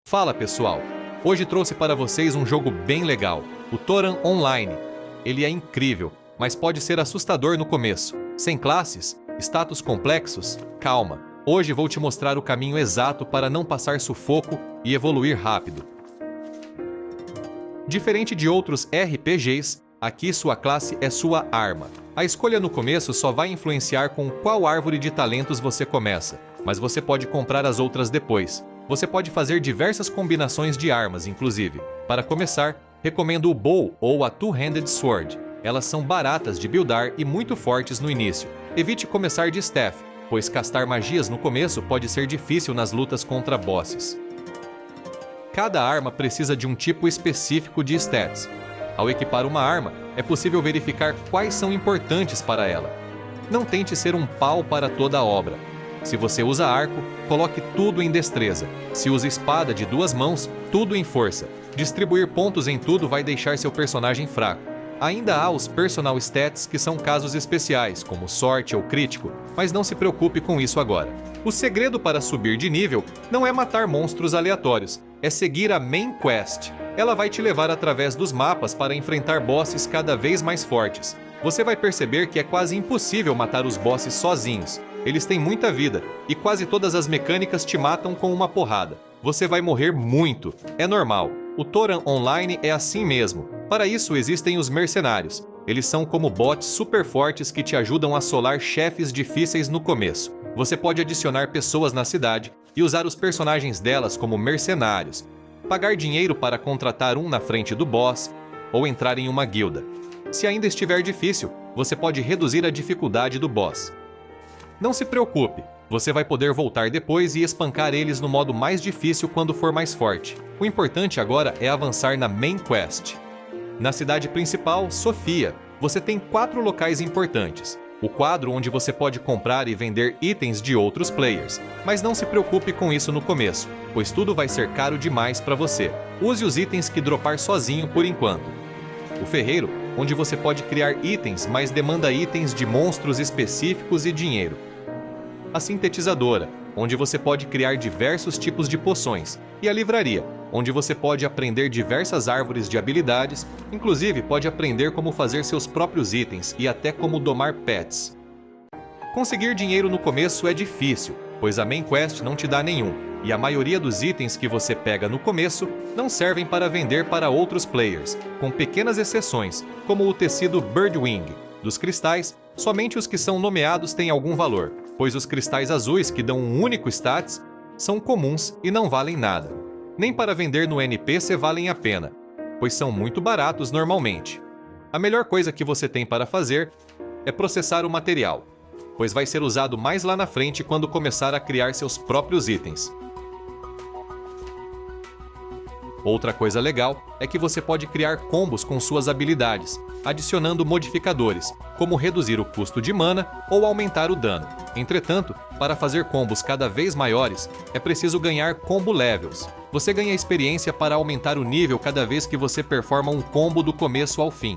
Fala pessoal, hoje trouxe para vocês um jogo bem legal, o Toram Online. Ele é incrível, mas pode ser assustador no começo. Sem classes, status complexos, calma. Hoje vou te mostrar o caminho exato para não passar sufoco e evoluir rápido. Diferente de outros RPGs, aqui sua classe é sua arma. A escolha no começo só vai influenciar com qual árvore de talentos você começa, mas você pode comprar as outras depois. Você pode fazer diversas combinações de armas, inclusive. Para começar, recomendo o Bow ou a Two-Handed Sword. Elas são baratas de buildar e muito fortes no início. Evite começar de Staff, pois castar magias no começo pode ser difícil nas lutas contra bosses. Cada arma precisa de um tipo específico de stats. Ao equipar uma arma, é possível verificar quais são importantes para ela. Não tente ser um pau para toda a obra. Se você usa arco, coloque tudo em destreza. Se usa espada de 2 mãos, tudo em força. Distribuir pontos em tudo vai deixar seu personagem fraco. Ainda há os personal stats, que são casos especiais, como sorte ou crítico, mas não se preocupe com isso agora. O segredo para subir de nível não é matar monstros aleatórios, é seguir a Main Quest. Ela vai te levar através dos mapas para enfrentar bosses cada vez mais fortes. Você vai perceber que é quase impossível matar os bosses sozinhos. Eles têm muita vida, e quase todas as mecânicas te matam com uma porrada. Você vai morrer muito, é normal. O Toram Online é assim mesmo. Para isso existem os mercenários. Eles são como bots super fortes que te ajudam a solar chefes difíceis no começo. Você pode adicionar pessoas na cidade e usar os personagens delas como mercenários. Pagar dinheiro para contratar um na frente do boss, ou entrar em uma guilda. Se ainda estiver difícil, você pode reduzir a dificuldade do boss. Não se preocupe, você vai poder voltar depois e espancar eles no modo mais difícil quando for mais forte. O importante agora é avançar na Main Quest. Na cidade principal, Sofya, você tem 4 locais importantes. O quadro onde você pode comprar e vender itens de outros players. Mas não se preocupe com isso no começo, pois tudo vai ser caro demais para você. Use os itens que dropar sozinho por enquanto. O ferreiro, onde você pode criar itens, mas demanda itens de monstros específicos e dinheiro. A sintetizadora, onde você pode criar diversos tipos de poções. E a livraria, onde você pode aprender diversas árvores de habilidades, inclusive pode aprender como fazer seus próprios itens e até como domar pets. Conseguir dinheiro no começo é difícil, pois a Main Quest não te dá nenhum. E a maioria dos itens que você pega no começo não servem para vender para outros players, com pequenas exceções, como o tecido Birdwing. Dos cristais, somente os que são nomeados têm algum valor, pois os cristais azuis que dão um único status são comuns e não valem nada. Nem para vender no NPC valem a pena, pois são muito baratos normalmente. A melhor coisa que você tem para fazer é processar o material, pois vai ser usado mais lá na frente quando começar a criar seus próprios itens. Outra coisa legal é que você pode criar combos com suas habilidades, adicionando modificadores, como reduzir o custo de mana ou aumentar o dano. Entretanto, para fazer combos cada vez maiores, é preciso ganhar combo levels. Você ganha experiência para aumentar o nível cada vez que você performa um combo do começo ao fim.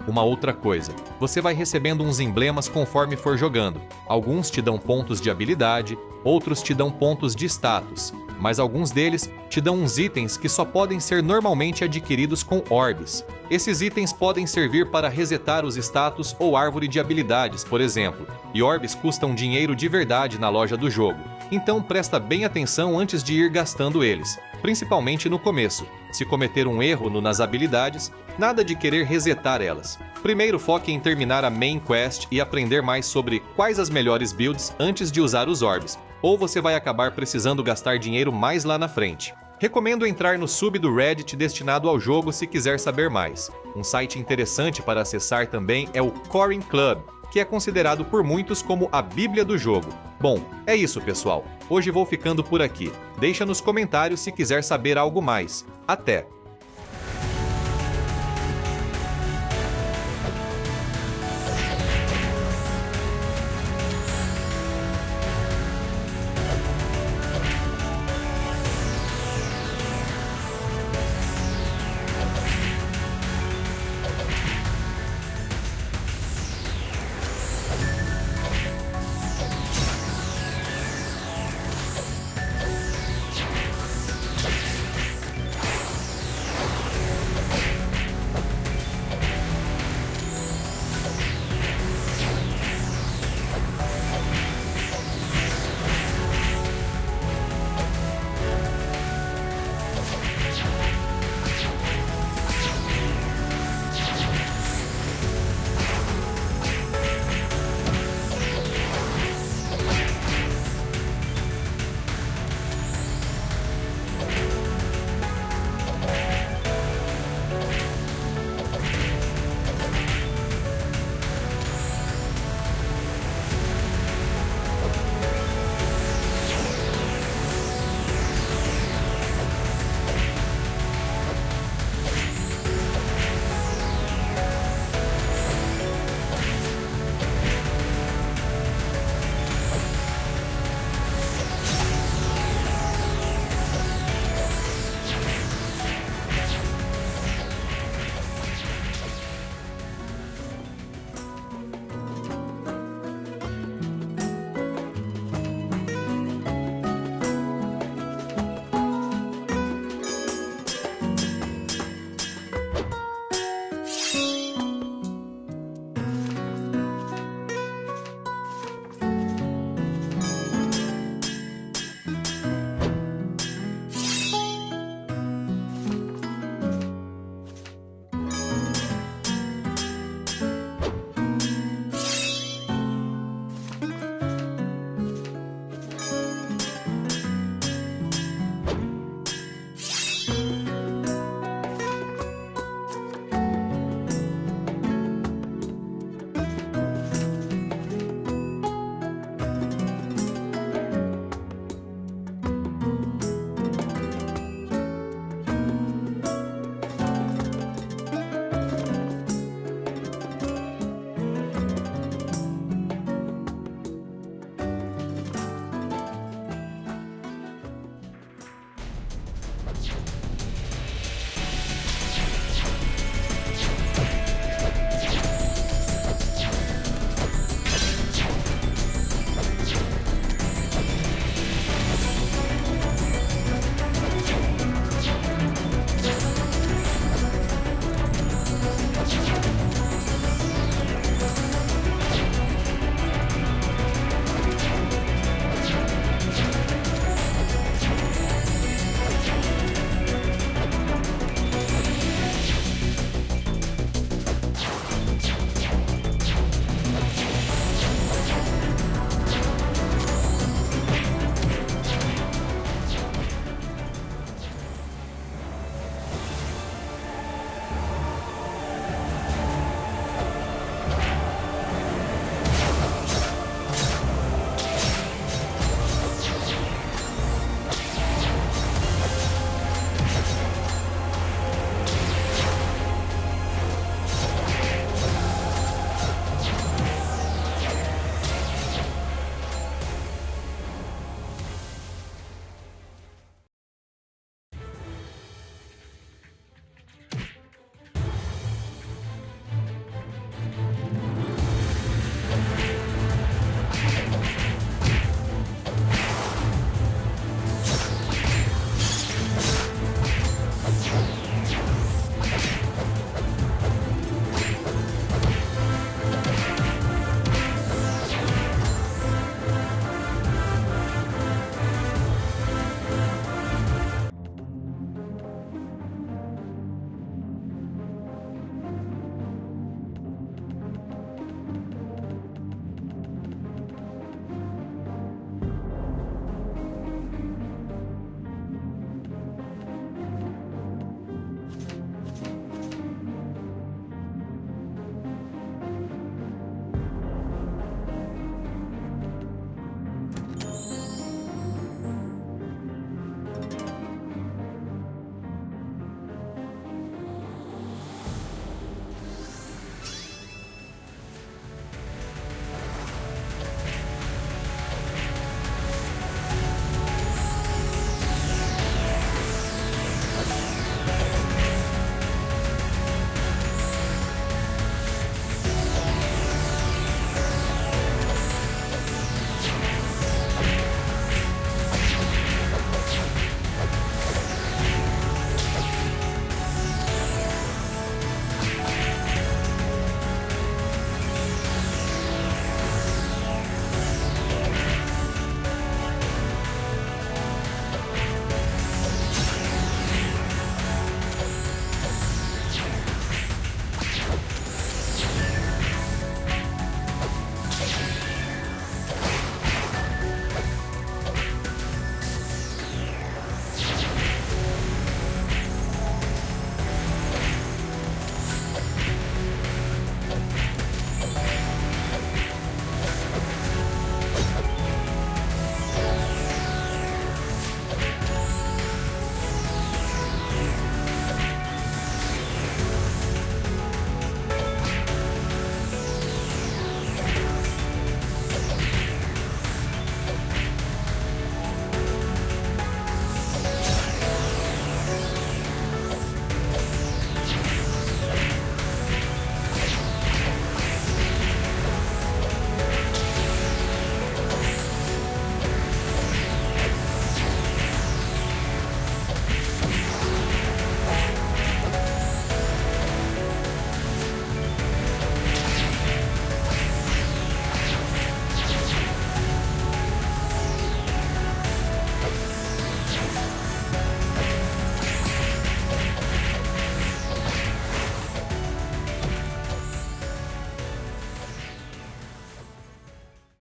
Uma outra coisa, você vai recebendo uns emblemas conforme for jogando. Alguns te dão pontos de habilidade, outros te dão pontos de status, mas alguns deles te dão uns itens que só podem ser normalmente adquiridos com orbes. Esses itens podem servir para resetar os status ou árvore de habilidades, por exemplo, e orbes custam dinheiro de verdade na loja do jogo. Então presta bem atenção antes de ir gastando eles, principalmente no começo. Se cometer um erro nas habilidades, nada de querer resetar elas. Primeiro foque em terminar a Main Quest e aprender mais sobre quais as melhores builds antes de usar os orbes, ou você vai acabar precisando gastar dinheiro mais lá na frente. Recomendo entrar no sub do Reddit destinado ao jogo se quiser saber mais. Um site interessante para acessar também é o Corin Club, que é considerado por muitos como a bíblia do jogo. Bom, é isso pessoal, hoje vou ficando por aqui. Deixa nos comentários se quiser saber algo mais. Até!